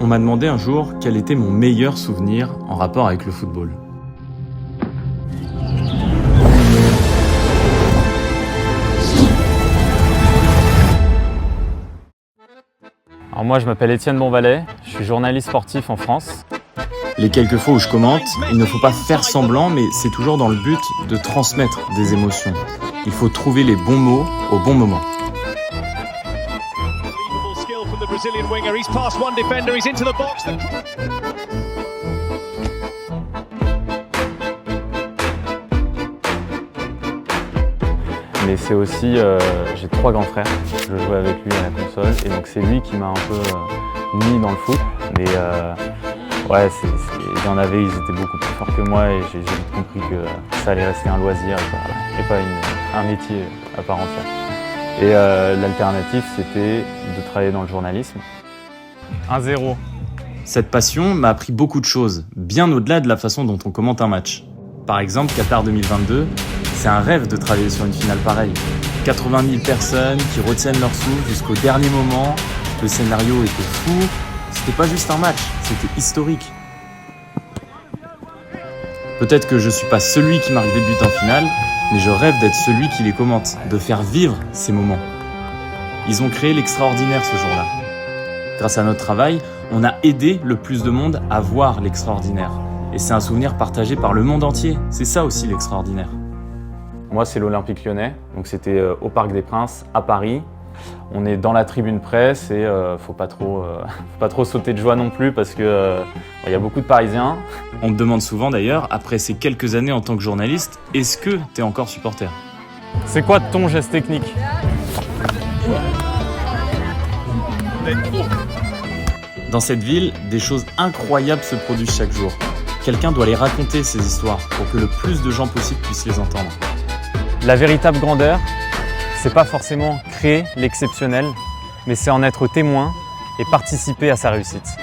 On m'a demandé un jour quel était mon meilleur souvenir en rapport avec le football. Alors moi je m'appelle Étienne Bonvalet, je suis journaliste sportif en France. Les quelques fois où je commente, il ne faut pas faire semblant, mais c'est toujours dans le but de transmettre des émotions. Il faut trouver les bons mots au bon moment. Mais c'est aussi, j'ai 3 grands frères, je jouais avec lui à la console et donc c'est lui qui m'a un peu mis dans le foot. Mais ouais, il y en avait, ils étaient beaucoup plus forts que moi et j'ai vite compris que ça allait rester un loisir et pas un métier à part entière. Et l'alternative, c'était de travailler dans le journalisme. 1-0. Cette passion m'a appris beaucoup de choses, bien au-delà de la façon dont on commente un match. Par exemple, Qatar 2022, c'est un rêve de travailler sur une finale pareille. 80 000 personnes qui retiennent leur souffle jusqu'au dernier moment. Le scénario était fou. C'était pas juste un match, c'était historique. Peut-être que je suis pas celui qui marque des buts en finale, mais je rêve d'être celui qui les commente, de faire vivre ces moments. Ils ont créé l'extraordinaire ce jour-là. Grâce à notre travail, on a aidé le plus de monde à voir l'extraordinaire. Et c'est un souvenir partagé par le monde entier. C'est ça aussi l'extraordinaire. Moi, c'est l'Olympique Lyonnais, donc c'était au Parc des Princes, à Paris. On est dans la tribune presse et faut pas trop sauter de joie non plus parce que y a beaucoup de Parisiens. On me demande souvent d'ailleurs, après ces quelques années en tant que journaliste, est-ce que tu es encore supporter ? C'est quoi ton geste technique ? Dans cette ville, des choses incroyables se produisent chaque jour. Quelqu'un doit les raconter, ces histoires, pour que le plus de gens possible puissent les entendre. La véritable grandeur, c'est pas forcément créer l'exceptionnel, mais c'est en être témoin et participer à sa réussite.